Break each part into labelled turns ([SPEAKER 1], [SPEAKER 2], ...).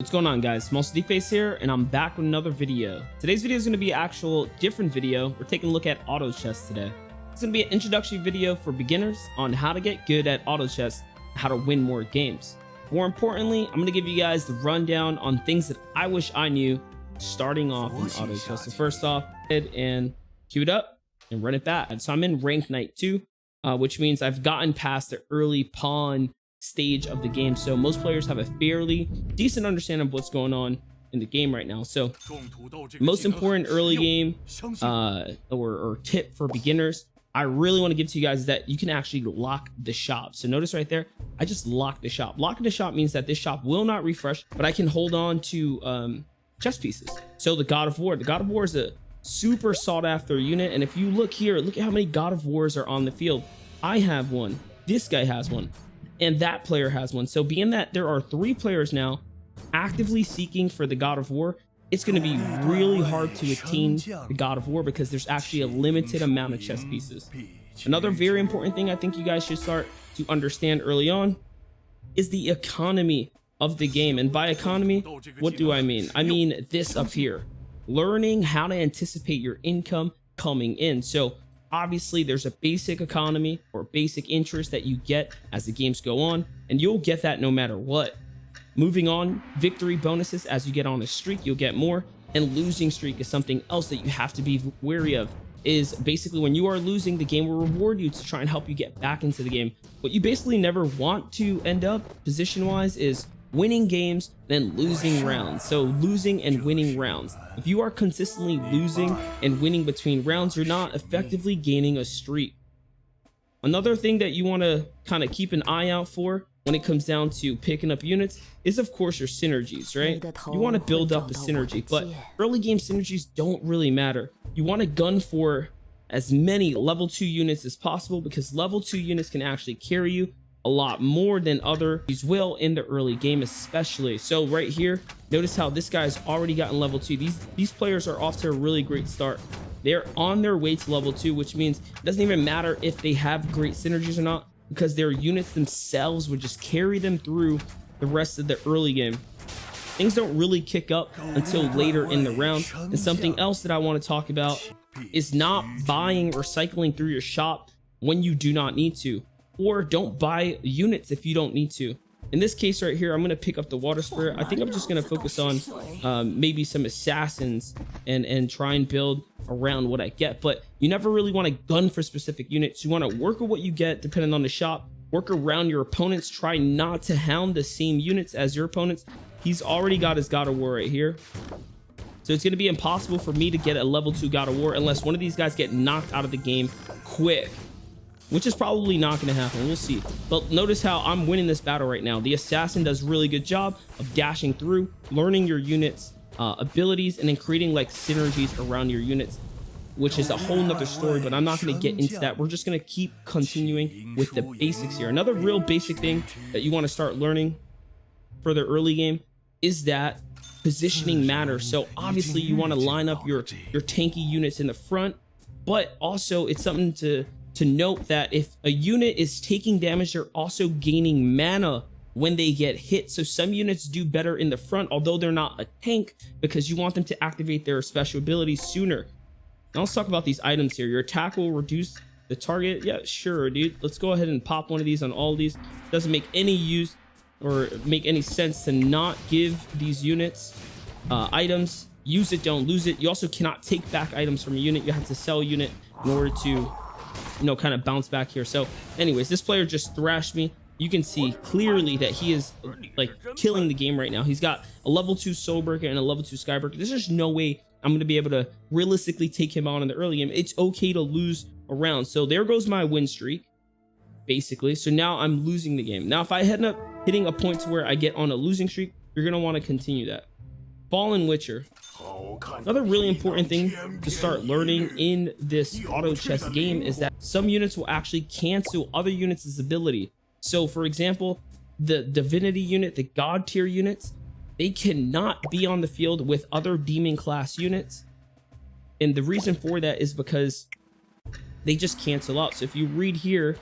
[SPEAKER 1] What's going on, guys? SmallCityFace here, and I'm back with another video. Today's video is going to be an actual different video. We're taking a look at auto chess today. It's going to be an introductory video for beginners on how to get good at auto chess, how to win more games. More importantly, I'm going to give you guys the rundown on things that I wish I knew starting off in auto chess. So first off, head and queue it up and run it back. So I'm in Ranked Knight 2, which means I've gotten past the early pawn stage of the game, so most players have a fairly decent understanding of what's going on in the game right now. So most important early game or tip for beginners I really want to give to you guys is that you can actually lock the shop. So notice right there, I just locked the shop. Locking the shop means that this shop will not refresh, but I can hold on to chess pieces. So the God of War is a super sought after unit, and if you look here, look at how many God of Wars are on the field. I have one, this guy has one, and that player has one. So being that there are 3 players now actively seeking for the God of War, it's going to be really hard to attain the God of War because there's actually a limited amount of chess pieces. Another very important thing I think you guys should start to understand early on is the economy of the game. And by economy, what do I mean? I mean this up here, learning how to anticipate your income coming in. So obviously there's a basic economy or basic interest that you get as the games go on, and you'll get that no matter what. Moving on, victory bonuses. As you get on a streak, you'll get more, and losing streak is something else that you have to be wary of. Is basically when you are losing, the game will reward you to try and help you get back into the game. What you basically never want to end up position wise is winning games then losing rounds. So losing and winning rounds. If you are consistently losing and winning between rounds, you're not effectively gaining a streak. Another thing that you want to kind of keep an eye out for when it comes down to picking up units is, of course, your synergies, right? You want to build up a synergy, but early game synergies don't really matter. You want to gun for as many level 2 units as possible, because level 2 units can actually carry you a lot more than others will in the early game, especially. So right here, notice how this guy's already gotten level 2. These players are off to a really great start. They're on their way to level 2, which means it doesn't even matter if they have great synergies or not, because their units themselves would just carry them through the rest of the early game. Things don't really kick up until later in the round. And something else that I want to talk about is not buying or cycling through your shop when you do not need to, or don't buy units if you don't need to. In this case right here, I'm going to pick up the water spirit. I think I'm just going to focus on maybe some assassins and try and build around what I get. But you never really want to gun for specific units. You want to work with what you get depending on the shop. Work around your opponents. Try not to hound the same units as your opponents. He's already got his God of War right here. So it's going to be impossible for me to get a level 2 God of War unless one of these guys get knocked out of the game quick, which is probably not going to happen. We'll see. But notice how I'm winning this battle right now. The assassin does a really good job of dashing through, learning your units abilities, and then creating like synergies around your units, which is a whole nother story, but I'm not going to get into that. We're just going to keep continuing with the basics here. Another real basic thing that you want to start learning for the early game is that positioning matters. So obviously you want to line up your tanky units in the front, but also it's something to note that if a unit is taking damage, they're also gaining mana when they get hit. So some units do better in the front, although they're not a tank, because you want them to activate their special abilities sooner. Now let's talk about these items here. Your attack will reduce the target. Yeah, sure, dude. Let's go ahead and pop one of these on all of these. Doesn't make any use or make any sense to not give these units items. Use it, don't lose it. You also cannot take back items from a unit. You have to sell a unit in order to, you know, kind of bounce back here. So anyways, this player just thrashed me. You can see clearly that he is like killing the game right now. He's got a level 2 Soulbreaker and a level 2 Skybreaker. There's just no way I'm going to be able to realistically take him out in the early game. It's okay to lose a round. So there goes my win streak, basically. So now I'm losing the game. Now, if I end up hitting a point to where I get on a losing streak, you're going to want to continue that. Fallen Witcher. Another really important thing to start learning in this auto chess game is that some units will actually cancel other units' ability. So for example, the divinity unit, the god tier units, they cannot be on the field with other demon class units. And the reason for that is because they just cancel out. So if you read here,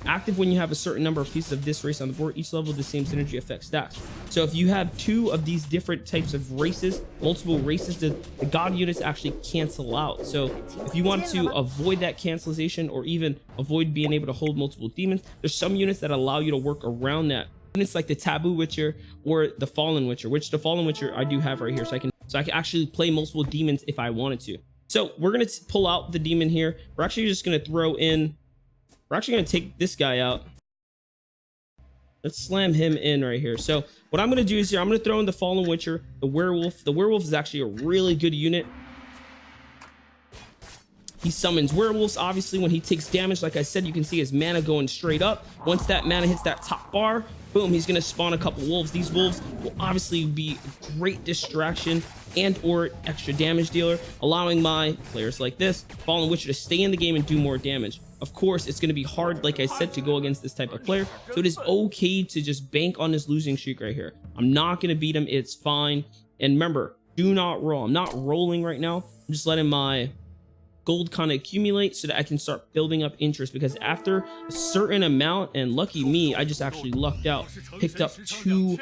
[SPEAKER 1] active when you have a certain number of pieces of this race on the board. Each level, the same synergy affects stats. So if you have 2 of these different types of races, multiple races, the god units actually cancel out. So if you want to avoid that cancellation or even avoid being able to hold multiple demons, there's some units that allow you to work around that. Units like the Taboo Witcher or the Fallen Witcher, which the Fallen Witcher I do have right here, so I can actually play multiple demons if I wanted to. So we're gonna pull out the demon here. We're actually just gonna throw in. We're actually gonna take this guy out. Let's slam him in right here. So what I'm gonna do is here, I'm gonna throw in the Fallen Witcher, the Werewolf. The Werewolf is actually a really good unit. He summons werewolves. Obviously, when he takes damage, like I said, you can see his mana going straight up. Once that mana hits that top bar, boom, he's gonna spawn a couple wolves. These wolves will obviously be a great distraction and or extra damage dealer, allowing my players like this, Fallen Witcher, to stay in the game and do more damage. Of course, it's going to be hard, like I said, to go against this type of player, so it is okay to just bank on this losing streak right here. I'm not going to beat him. It's fine. And remember, do not roll. I'm not rolling right now. I'm just letting my gold kind of accumulate so that I can start building up interest, because after a certain amount, and lucky me, I just actually lucked out, picked up 2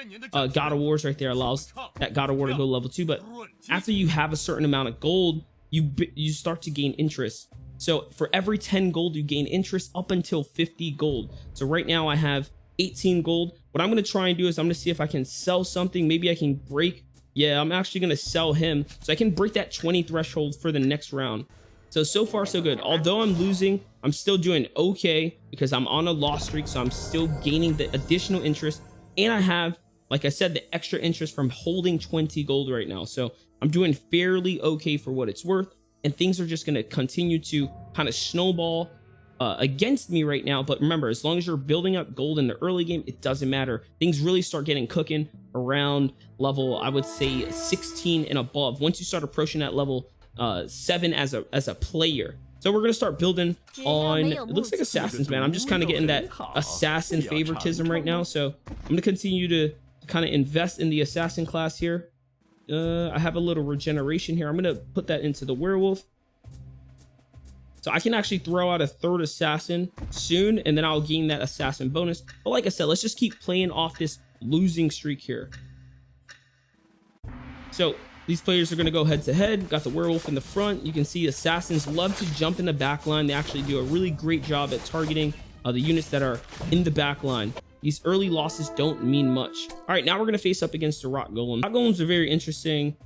[SPEAKER 1] God of Wars right there, allows that God of War to go level 2. But after you have a certain amount of gold, you start to gain interest. So for every 10 gold, you gain interest up until 50 gold. So right now I have 18 gold. What I'm going to try and do is I'm going to see if I can sell something. Maybe I can break. Yeah, I'm actually going to sell him so I can break that 20 threshold for the next round. So far so good. Although I'm losing, I'm still doing okay because I'm on a loss streak. So I'm still gaining the additional interest. And I have, like I said, the extra interest from holding 20 gold right now. So I'm doing fairly okay for what it's worth. And things are just going to continue to kind of snowball against me right now. But remember, as long as you're building up gold in the early game, it doesn't matter. Things really start getting cooking around level, I would say 16 and above. Once you start approaching that level 7 as a player. So we're gonna start building on, it looks like assassins, man. I'm just kind of getting that assassin favoritism right now. So I'm gonna continue to kind of invest in the assassin class here. I have a little regeneration here. I'm gonna put that into the werewolf, so I can actually throw out a 3rd assassin soon, and then I'll gain that assassin bonus. But like I said, let's just keep playing off this losing streak here. So these players are going to go head to head. Got the werewolf in the front. You can see assassins love to jump in the back line. They actually do a really great job at targeting the units that are in the back line. These early losses don't mean much. All right, now we're going to face up against the rock golem. Rock golems are very interesting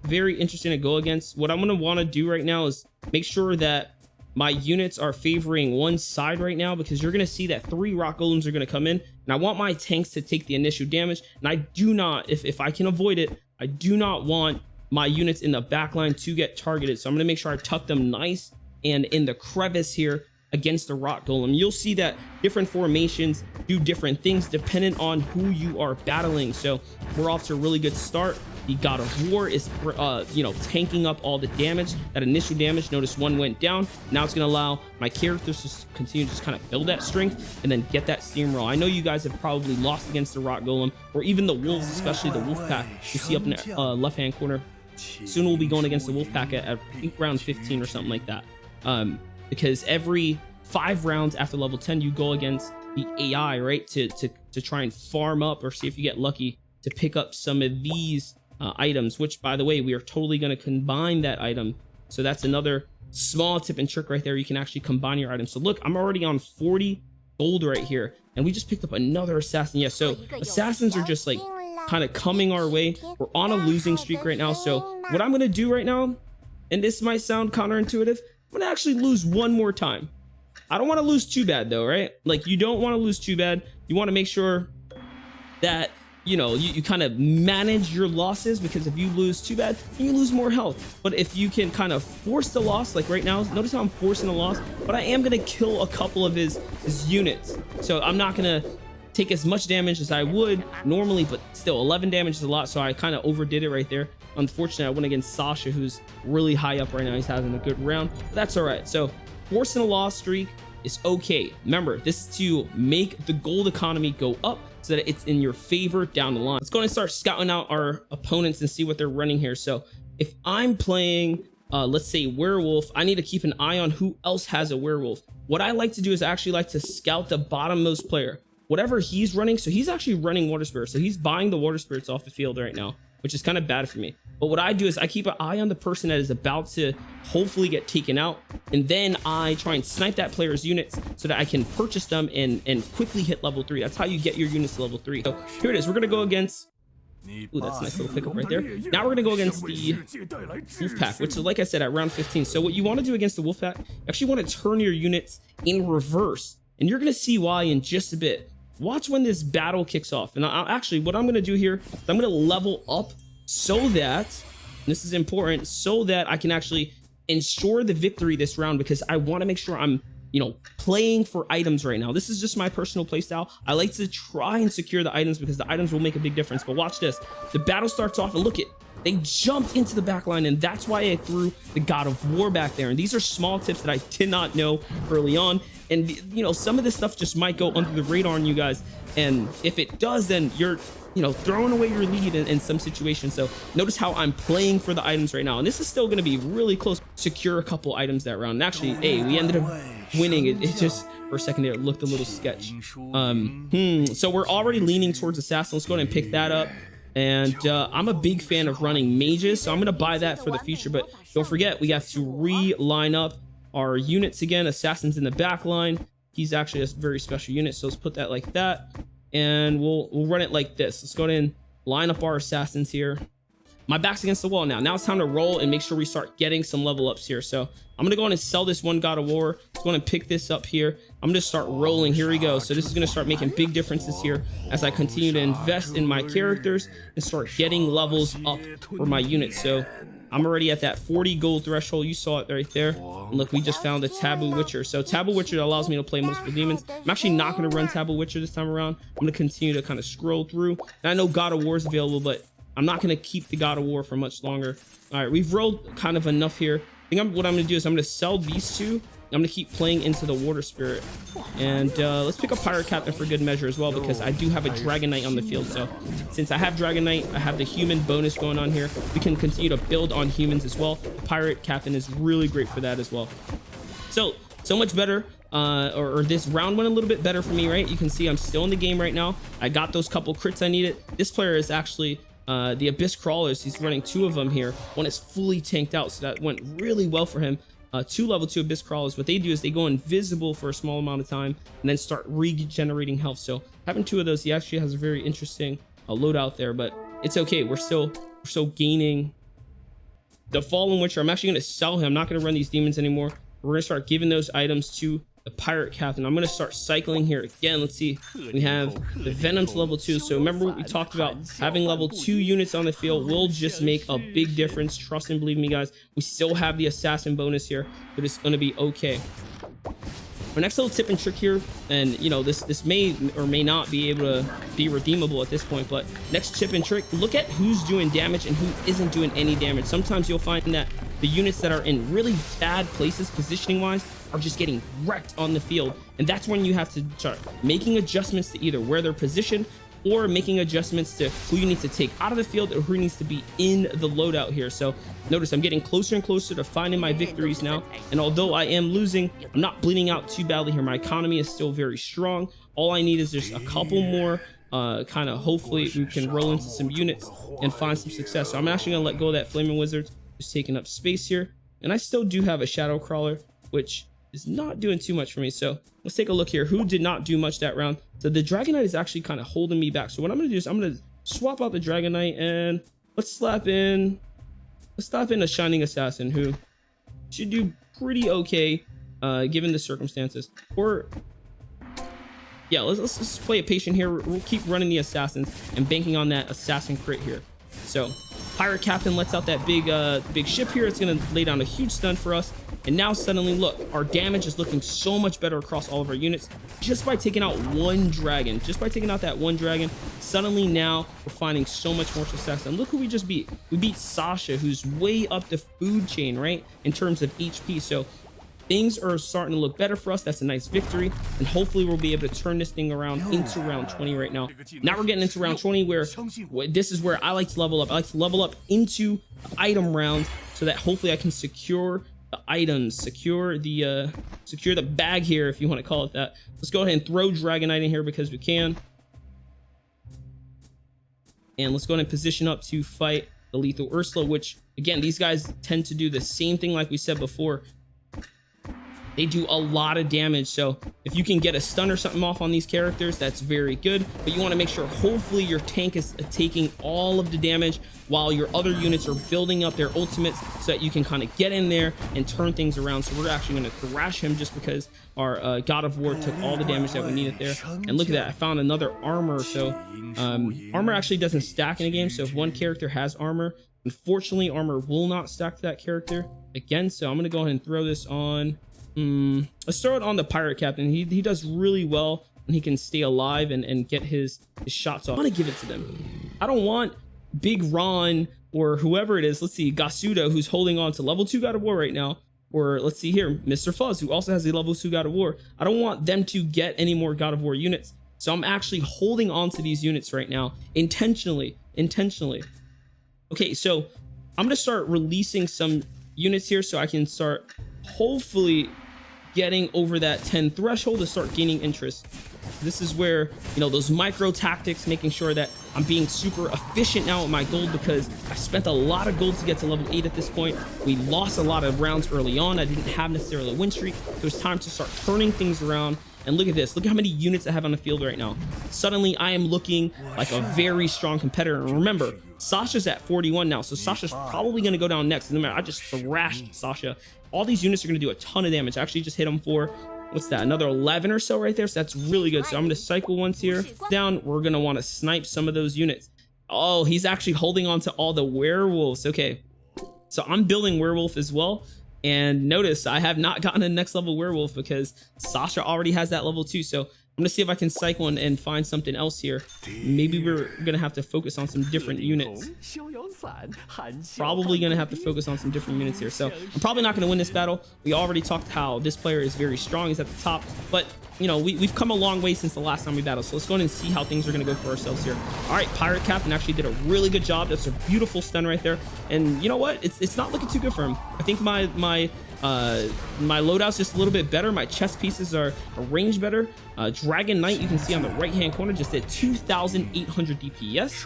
[SPEAKER 1] to go against. What I'm going to want to do right now is make sure that my units are favoring one side right now, because you're going to see that 3 rock golems are going to come in, and I want my tanks to take the initial damage. And I do not, if I can avoid it, I do not want my units in the back line to get targeted. So I'm going to make sure I tuck them nice and in the crevice here against the rock golem. You'll see that different formations do different things depending on who you are battling. So we're off to a really good start. The God of War is tanking up all the damage, that initial damage. Notice 1 went down. Now it's going to allow my characters to continue to just kind of build that strength and then get that steamroll. I know you guys have probably lost against the rock golem, or even the wolves, especially the wolf pack you see up in the left hand corner. Soon we'll be going against the wolf pack at I think round 15 or something like that, because every 5 rounds after level 10 you go against the AI, right, to try and farm up or see if you get lucky to pick up some of these items, which by the way, we are totally going to combine that item. So that's another small tip and trick right there. You can actually combine your items. So look, I'm already on 40 gold right here, and we just picked up another assassin. Yeah, so assassins are just like kind of coming our way. We're on a losing streak right now. So what I'm going to do right now, and this might sound counterintuitive, I'm going to actually lose one more time. I don't want to lose too bad though, right? Like, you don't want to lose too bad. You want to make sure that you kind of manage your losses, because if you lose too bad, you lose more health. But if you can kind of force the loss, like right now, notice how I'm forcing the loss, but I am going to kill a couple of his units. So I'm not going to take as much damage as I would normally, but still 11 damage is a lot. So I kind of overdid it right there. Unfortunately, I went against Sasha, who's really high up right now. He's having a good round, but that's all right. So forcing a loss streak is okay. Remember, this is to make the gold economy go up so that it's in your favor down the line. Let's go and start scouting out our opponents and see what they're running here. So if I'm playing let's say werewolf, I need to keep an eye on who else has a werewolf. What I like to do is I actually like to scout the bottommost player, whatever he's running. So he's actually running water spirits, so he's buying the water spirits off the field right now, which is kind of bad for me. But what I do is I keep an eye on the person that is about to hopefully get taken out, and then I try and snipe that player's units so that I can purchase them and quickly hit level 3. That's how you get your units to level 3. So here it is. We're gonna go against, ooh, that's a nice little pickup right there. Now we're gonna go against the wolf pack, which is, like I said, at round 15. So what you want to do against the wolf pack, you actually want to turn your units in reverse, and you're gonna see why in just a bit. Watch when this battle kicks off. And actually, what I'm gonna do here is I'm gonna level up so that, and this is important, so that I can actually ensure the victory this round, because I want to make sure I'm, you know, playing for items right now. This is just my personal playstyle. I like to try and secure the items because the items will make a big difference. But watch this. The battle starts off, and look it. They jumped into the back line, and that's why I threw the God of War back there. And these are small tips that I did not know early on. And, you know, some of this stuff just might go under the radar on you guys. And if it does, then you're, you know, throwing away your lead in some situations. So notice how I'm playing for the items right now. And this is still going to be really close. Secure a couple items that round. And actually, hey, we ended up winning. It just, for a second there, it looked a little sketch. So we're already leaning towards assassin. Let's go ahead and pick that up. And I'm a big fan of running mages, so I'm going to buy that for the future. But don't forget, we have to re-line up our units again. Assassin's in the back line. He's actually a very special unit, so let's put that like that. And we'll run it like this. Let's go ahead and line up our assassins here. My back's against the wall now. Now it's time to roll and make sure we start getting some level ups here. So I'm gonna go on and sell this one God of War. Let's go on and pick this up here. I'm gonna start rolling. Here we go. So this is gonna start making big differences here as I continue to invest in my characters and start getting levels up for my units. So I'm already at that 40 gold threshold. You saw it right there. And look, we just found a Taboo Witcher. So Taboo Witcher allows me to play multiple demons. I'm actually not going to run Taboo Witcher this time around. I'm going to continue to kind of scroll through. And I know God of War is available, but I'm not going to keep the God of War for much longer. All right, we've rolled kind of enough here. I think what I'm going to do is I'm going to sell these two. I'm going to keep playing into the Water Spirit. And let's pick up Pirate Captain for good measure as well, because I do have a Dragon Knight on the field. So since I have Dragon Knight, I have the human bonus going on here. We can continue to build on humans as well. Pirate Captain is really great for that as well. So much better. Or this round went a little bit better for me, right? You can see I'm still in the game right now. I got those couple crits I needed. This player is actually the Abyss Crawlers. He's running 2 of them here. One is fully tanked out, so that went really well for him. 2 level 2 Abyss Crawlers, what they do is they go invisible for a small amount of time and then start regenerating health. So having 2 of those, he actually has a very interesting loadout there, but it's okay. We're still gaining. The Fallen Witcher, I'm actually going to sell him. I'm not going to run these demons anymore. We're going to start giving those items to the Pirate Captain. I'm going to start cycling here again. Let's see. We have the Venom to level 2. So remember what we talked about, having level 2 units on the field will just make a big difference. Trust and believe me, guys. We still have the assassin bonus here, but it's going to be okay. Our next little tip and trick here, and you know, this may or may not be able to be redeemable at this point, but next tip and trick, look at who's doing damage and who isn't doing any damage. Sometimes you'll find that the units that are in really bad places positioning wise are just getting wrecked on the field, and that's when you have to start making adjustments to either where they're positioned or making adjustments to who you need to take out of the field or who needs to be in the loadout here. So notice I'm getting closer and closer to finding my victories now, and although I am losing, I'm not bleeding out too badly here. My economy is still very strong. All I need is just a couple more kind of, hopefully we can roll into some units and find some success. So I'm actually gonna let go of that Flaming Wizard, just taking up space here, and I still do have a Shadow Crawler, which is not doing too much for me. So let's take a look here. Who did not do much that round? So the Dragon Knight is actually kind of holding me back. So what I'm going to do is I'm going to swap out the Dragon Knight and let's slap in a Shining Assassin who should do pretty okay given the circumstances. Or yeah, let's just play it patient here. We'll keep running the assassins and banking on that assassin crit here. So Pirate Captain lets out that big ship here. It's going to lay down a huge stun for us. And now suddenly, look, our damage is looking so much better across all of our units just by taking out one dragon. Just by taking out that one dragon, suddenly now we're finding so much more success. And look who we just beat. We beat Sasha, who's way up the food chain, right, in terms of HP. So things are starting to look better for us. That's a nice victory, and hopefully we'll be able to turn this thing around into round 20 right now. Now we're getting into round 20 where this is where I like to level up. I like to level up into item rounds so that hopefully I can secure the items, secure the bag here, if you want to call it that. Let's go ahead and throw Dragonite in here because we can. And let's go ahead and position up to fight the Lethal Ursula, which again, these guys tend to do the same thing like we said before. They do a lot of damage, so if you can get a stun or something off on these characters, that's very good. But you want to make sure hopefully your tank is taking all of the damage while your other units are building up their ultimates, so that you can kind of get in there and turn things around. So we're actually going to thrash him just because our God of War took all the damage that we needed there. And look at that, I found another armor. So armor actually doesn't stack in a game, so if one character has armor, unfortunately armor will not stack to that character again. So I'm going to go ahead and throw this on. Let's throw it on the pirate captain. He does really well when he can stay alive and get his shots off. I want to give it to them. I don't want Big Ron or whoever it is. Let's see, Gasuda, who's holding on to level 2 God of War right now, or let's see here, Mr. Fuzz, who also has a level 2 God of War. I don't want them to get any more God of War units, so I'm actually holding on to these units right now intentionally. Okay, so I'm gonna start releasing some units here so I can start hopefully getting over that 10 threshold to start gaining interest. This is where, you know, those micro tactics, making sure that I'm being super efficient now with my gold, because I spent a lot of gold to get to level 8 at this point. We lost a lot of rounds early on. I didn't have necessarily a win streak. It was time to start turning things around. And look at this. Look at how many units I have on the field right now. Suddenly, I am looking like a very strong competitor. And remember, Sasha's at 41 now, so Sasha's probably going to go down next. No matter, I just thrashed Sasha. All these units are going to do a ton of damage. I actually just hit them for, what's that, another 11 or so right there. So that's really good. So I'm going to cycle once here. Down, we're going to want to snipe some of those units. Oh, he's actually holding on to all the werewolves. Okay, so I'm building werewolf as well. And notice I have not gotten a next level werewolf because Sasha already has that level 2. So I'm gonna see if I can cycle and find something else here. Maybe we're gonna have to focus on some different units. Probably gonna have to focus on some different units here. So I'm probably not gonna win this battle. We already talked how this player is very strong. He's at the top, but you know, we've come a long way since the last time we battled. So let's go ahead and see how things are gonna go for ourselves here. All right, Pirate Captain actually did a really good job. That's a beautiful stun right there. And you know what? It's not looking too good for him. I think my loadout's just a little bit better. My chest pieces are arranged better. Dragon Knight, you can see on the right hand corner, just did 2,800 DPS,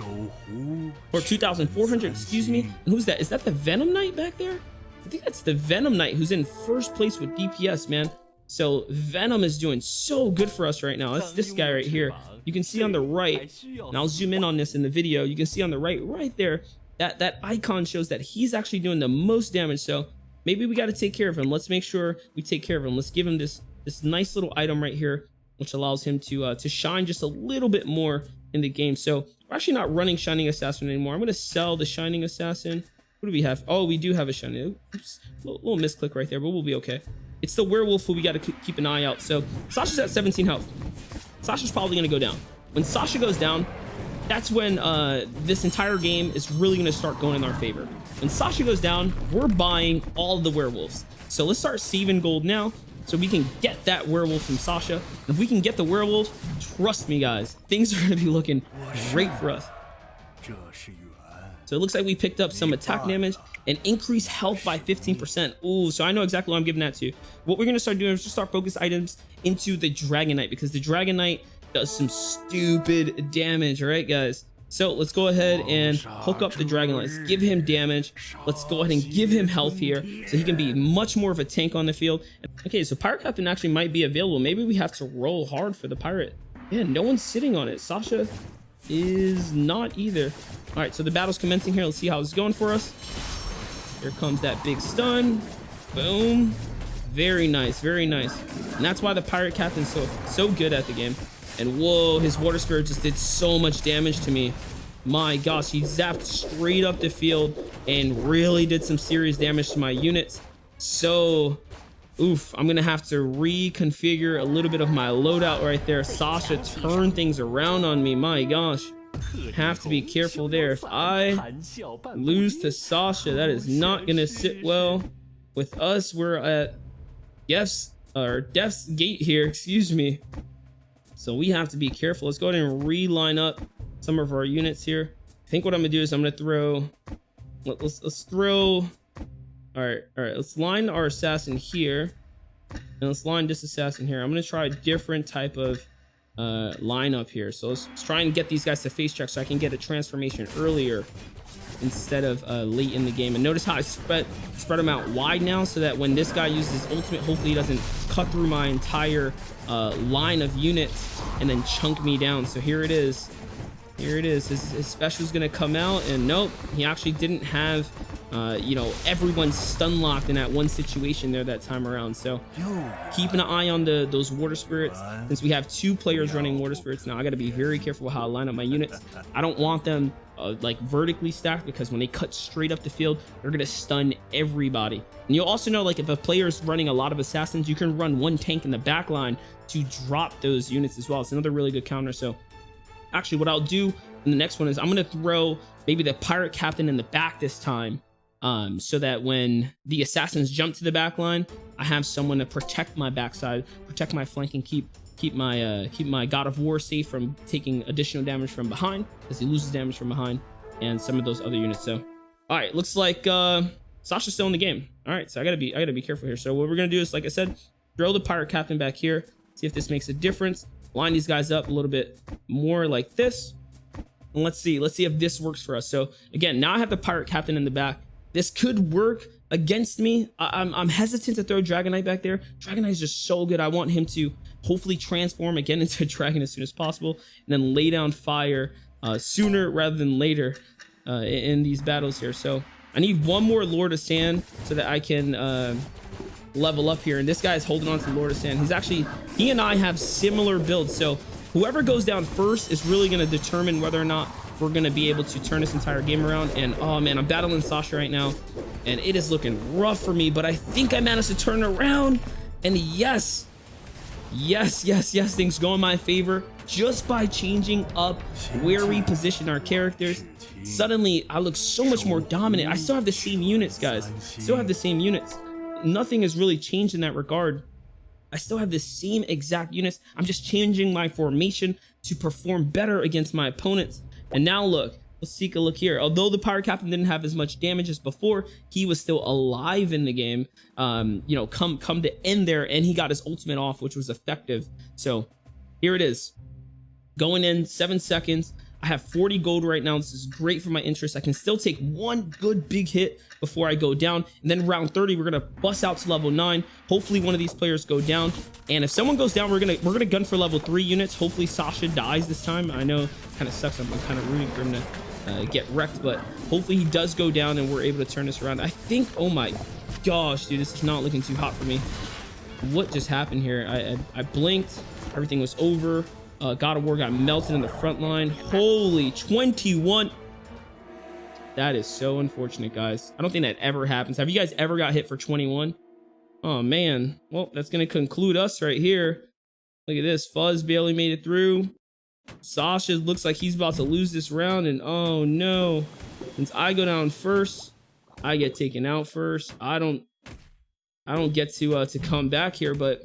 [SPEAKER 1] or 2,400, excuse me. And who's that? Is that the Venom Knight back there? I think that's the Venom Knight who's in first place with DPS, man. So Venom is doing so good for us right now. That's this guy right here. You can see on the right, and I'll zoom in on this in the video. You can see on the right there, that icon shows that he's actually doing the most damage. So maybe we got to take care of him. Let's make sure we take care of him. Let's give him this nice little item right here, which allows him to shine just a little bit more in the game. So we're actually not running Shining Assassin anymore. I'm going to sell the Shining Assassin. What do we have? Oh, we do have a Shining. Oops, little misclick right there, but we'll be okay. It's the werewolf who we got to keep an eye out. So Sasha's at 17 health. Sasha's probably going to go down. When Sasha goes down, that's when this entire game is really going to start going in our favor. When Sasha goes down, we're buying all the werewolves. So let's start saving gold now so we can get that werewolf from Sasha. And if we can get the werewolf, trust me guys, things are going to be looking great for us. So it looks like we picked up some attack damage and increased health by 15%. Ooh, so I know exactly what I'm giving that to. What we're going to start doing is just start focus items into the Dragon Knight, because the Dragon Knight does some stupid damage. All right, guys. So let's go ahead and hook up the Dragon Knight. Let's give him damage. Let's go ahead and give him health here so he can be much more of a tank on the field. Okay, so Pirate Captain actually might be available. Maybe we have to roll hard for the Pirate. Yeah, no one's sitting on it. Sasha is not either. All right, so the battle's commencing here. Let's see how it's going for us. Here comes that big stun. Boom. Very nice, very nice. And that's why the Pirate Captain's so good at the game. And whoa, his Water Spirit just did so much damage to me. My gosh, he zapped straight up the field and really did some serious damage to my units. So, oof, I'm gonna have to reconfigure a little bit of my loadout right there. Sasha turned things around on me, my gosh. Have to be careful there. If I lose to Sasha, that is not gonna sit well with us. We're at Death's Gate here, excuse me. So we have to be careful. Let's go ahead and reline up some of our units here. I think what I'm gonna do is I'm gonna throw, let's throw All right. Let's line our assassin here, and let's line this assassin here. I'm gonna try a different type of lineup here. So let's try and get these guys to face check so I can get a transformation earlier instead of late in the game. And notice how I spread them out wide now, so that when this guy uses his ultimate, hopefully he doesn't cut through my entire line of units and then chunk me down. So here it is. His special is gonna come out, and nope, he actually didn't have you know, everyone stun locked in that one situation there that time around. So keep an eye on those water spirits. Since we have 2 players running water spirits now, I got to be very careful how I line up my units. I don't want them like vertically stacked, because when they cut straight up the field, they're gonna stun everybody. And you'll also know, like, if a player is running a lot of assassins, you can run 1 tank in the back line to drop those units as well. It's another really good counter. So actually what I'll do in the next one is I'm gonna throw maybe the pirate captain in the back this time, so that when the assassins jump to the back line, I have someone to protect my backside, protect my flank, and keep my God of War safe from taking additional damage from behind, as he loses damage from behind, and some of those other units. So all right, looks like Sasha's still in the game. All right, so I gotta be careful here. So what we're gonna do is, like I said, throw the pirate captain back here, see if this makes a difference. Line these guys up a little bit more like this, and let's see if this works for us. So again, now I have the pirate captain in the back. This could work against me. I'm hesitant to throw Dragon Knight back there. Dragon Knight is just so good. I want him to hopefully transform again into a dragon as soon as possible, and then lay down fire sooner rather than later in these battles here. So I need 1 more Lord of Sand so that I can level up here. And this guy is holding on to Lord of Sand. He and I have similar builds. So whoever goes down first is really going to determine whether or not we're going to be able to turn this entire game around. And oh man, I'm battling Sasha right now, and it is looking rough for me, but I think I managed to turn around. And yes, things go in my favor just by changing up where we position our characters. Suddenly I look so much more dominant. I still have the same units, guys. Nothing has really changed in that regard. I still have the same exact units. I'm just changing my formation to perform better against my opponents. And now look, let's take a look here. Although the pirate captain didn't have as much damage as before, he was still alive in the game. You know, come to end there, and he got his ultimate off, which was effective. So here it is, going in 7 seconds. I have 40 gold right now. This is great for my interest. I can still take 1 good big hit before I go down, and then round 30 we're gonna bust out to level 9. Hopefully one of these players go down, and if someone goes down, we're gonna gun for level 3 units. Hopefully Sasha dies this time. I know, kind of sucks. I'm kind of rooting for him to get wrecked, but hopefully he does go down and we're able to turn this around. I think, oh my gosh, dude, this is not looking too hot for me. What just happened here? I blinked, everything was over. God of War got melted in the front line. Holy 21. That is so unfortunate, guys. I don't think that ever happens. Have you guys ever got hit for 21? Oh man, well, that's gonna conclude us right here. Look at this, Fuzz barely made it through. Sasha looks like he's about to lose this round, and oh no, since I go down first, I get taken out first. I don't get to come back here. But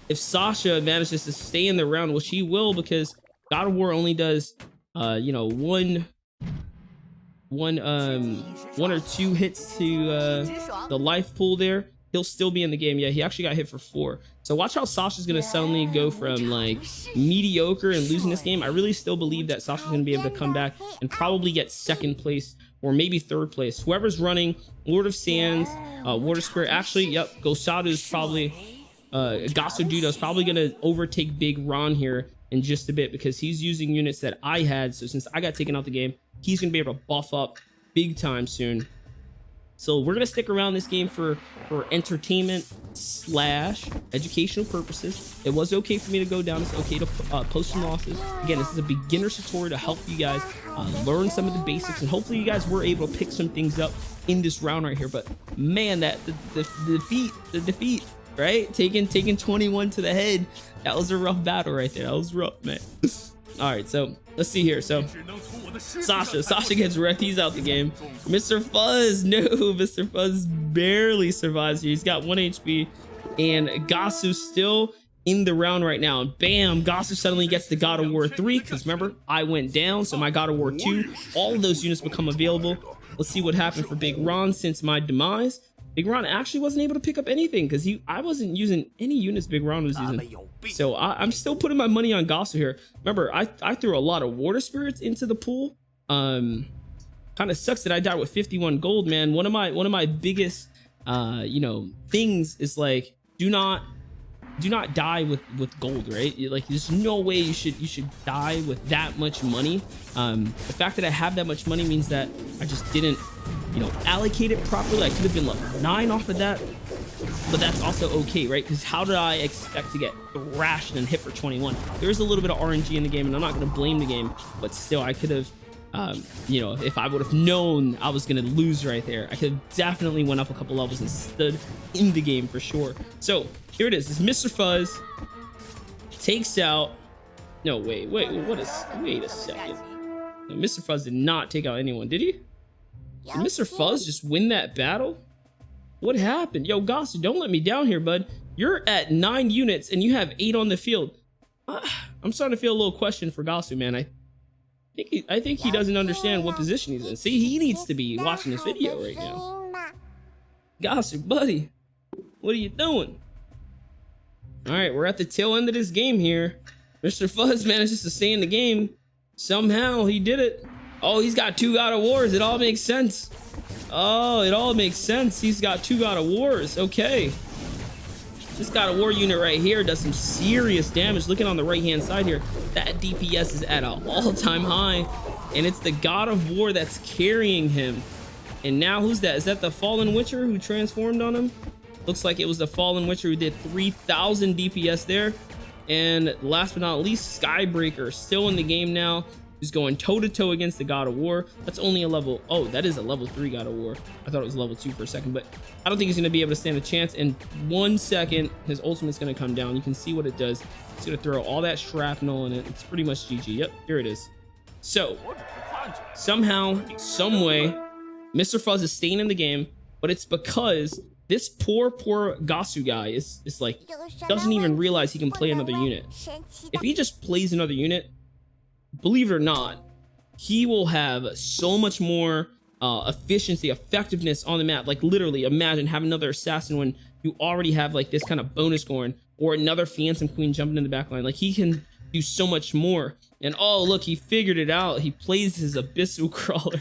[SPEAKER 1] if Sasha manages to stay in the round, which he will, because God of War only does you know, one or two hits to the life pool there, he'll still be in the game. Yeah, he actually got hit for 4. So watch how Sasha's gonna suddenly go from like mediocre and losing this game. I really still believe that Sasha's gonna be able to come back and probably get 2nd place or maybe 3rd place. Whoever's running Lord of Sands, Water Spirit, actually, yep, Gosado is probably Gasududo is probably gonna overtake Big Ron here in just a bit, because he's using units that I had. So since I got taken out the game, he's gonna be able to buff up big time soon. So we're gonna stick around this game for entertainment / educational purposes. It was okay for me to go down. It's okay to post some losses. Again, this is a beginner tutorial to help you guys learn some of the basics, and hopefully you guys were able to pick some things up in this round right here. But man, that the defeat, right? Taking 21 to the head. That was a rough battle right there. That was rough, man. All right, so let's see here. So Sasha gets wrecked. He's out the game. Mr. Fuzz, no, Mr. Fuzz barely survives here. He's got 1 HP, and Gasu's still in the round right now. And bam, Gasu suddenly gets the God of War 3, because remember, I went down, so my God of War 2, all of those units become available. Let's see what happened for Big Ron since my demise. Big Ron actually wasn't able to pick up anything because I wasn't using any units Big Ron was using. So I'm still putting my money on Gosu here. Remember, I threw a lot of water spirits into the pool. Kind of sucks that I died with 51 gold, man. One of my biggest you know, things is like, do not die with gold, right? Like, there's no way you should die with that much money. The fact that I have that much money means that I just didn't, you know, allocate it properly. I could have been level 9 off of that, but that's also okay, right? Because how did I expect to get thrashed and hit for 21? There's a little bit of RNG in the game, and I'm not going to blame the game, but still, I could have, you know, if I would have known I was going to lose right there, I could have definitely went up a couple levels and stood in the game for sure. So here it is. This Mr. Fuzz takes out, no, wait a second. No, Mr. Fuzz did not take out anyone, did he? Did Mr. Fuzz just win that battle? What happened? Yo, Gosu, don't let me down here, bud. You're at 9 units and you have 8 on the field. I'm starting to feel a little question for Gosu, man. I think he doesn't understand what position he's in. See, he needs to be watching this video right now. Gosu, buddy, what are you doing? All right, we're at the tail end of this game here. Mr. Fuzz manages to stay in the game. Somehow he did it. Oh, he's got 2 God of Wars. It all makes sense. Oh, it all makes sense. He's got 2 God of Wars. Okay. This God of War unit right here does some serious damage. Looking on the right-hand side here, that DPS is at an all-time high, and it's the God of War that's carrying him. And now who's that? Is that the Fallen Witcher who transformed on him? Looks like it was the Fallen Witcher who did 3,000 DPS there. And last but not least, Skybreaker still in the game now. Who's going toe-to-toe against the God of War. That's only a level, oh, that is a level 3 God of War. I thought it was level 2 for a second, but I don't think he's going to be able to stand a chance. In 1 second, his ultimate's going to come down. You can see what it does. It's going to throw all that shrapnel in it. It's pretty much GG. Yep, here it is. So, somehow, some way, Mr. Fuzz is staying in the game, but it's because this poor Gosu guy is like, doesn't even realize he can play another unit. If he just plays another unit, believe it or not, he will have so much more efficiency, effectiveness on the map. Like, literally, imagine having another assassin when you already have like this kind of bonus going, or another Phantom Queen jumping in the back line. Like, he can do so much more. And oh, look, he figured it out. He plays his Abyssal Crawler.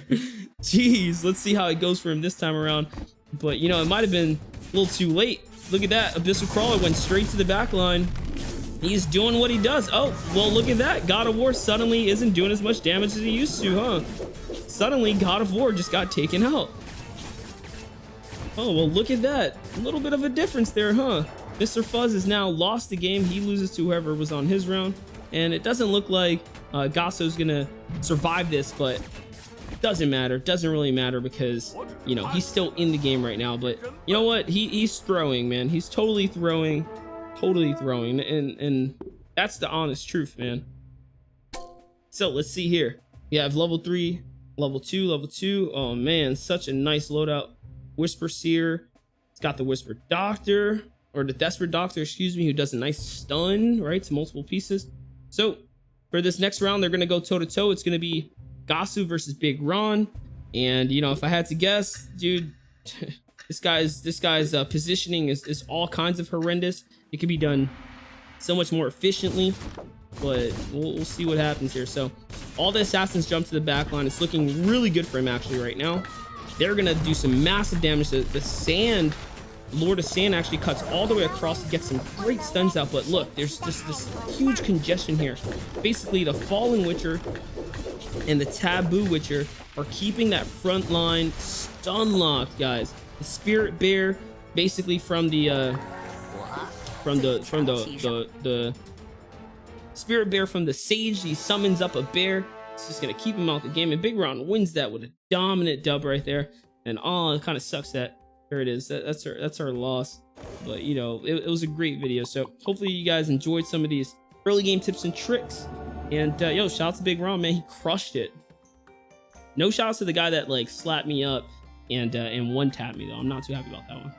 [SPEAKER 1] Jeez, let's see how it goes for him this time around. But, you know, it might have been a little too late. Look at that. Abyssal Crawler went straight to the back line. He's doing what he does. Oh, well, look at that. God of War suddenly isn't doing as much damage as he used to, huh? Suddenly, God of War just got taken out. Oh, well, look at that. A little bit of a difference there, huh? Mr. Fuzz has now lost the game. He loses to whoever was on his round. And it doesn't look like Gosu's going to survive this, but it doesn't matter. It doesn't really matter because, you know, he's still in the game right now. But you know what? He's throwing, man. He's totally throwing. And that's the honest truth, man. So let's see here. We have level 3, level 2. Oh man, such a nice loadout. Whisper Seer. It's got the Whisper Doctor, or the Desperate Doctor, excuse me, who does a nice stun, right, to multiple pieces. So for this next round, they're gonna go toe-to-toe. It's gonna be Gosu versus Big Ron. And you know, if I had to guess, dude, this guy's positioning is all kinds of horrendous. It can be done so much more efficiently, but we'll see what happens here. So all the assassins jump to the back line. It's looking really good for him actually right now. They're gonna do some massive damage. The Sand, Lord of Sand, actually cuts all the way across to get some great stuns out. But look, there's just this huge congestion here. Basically, the Fallen Witcher and the Taboo Witcher are keeping that front line stun locked, guys. The Spirit Bear, basically from the Spirit Bear from the Sage, he summons up a bear. It's just gonna keep him out the game, and Big Ron wins that with a dominant dub right there. And oh, it kind of sucks that there it is. That's our loss. But you know, it was a great video. So hopefully you guys enjoyed some of these early game tips and tricks. And yo, shout out to Big Ron, man. He crushed it. No shout out to the guy that like slapped me up and one tapped me though. I'm not too happy about that one.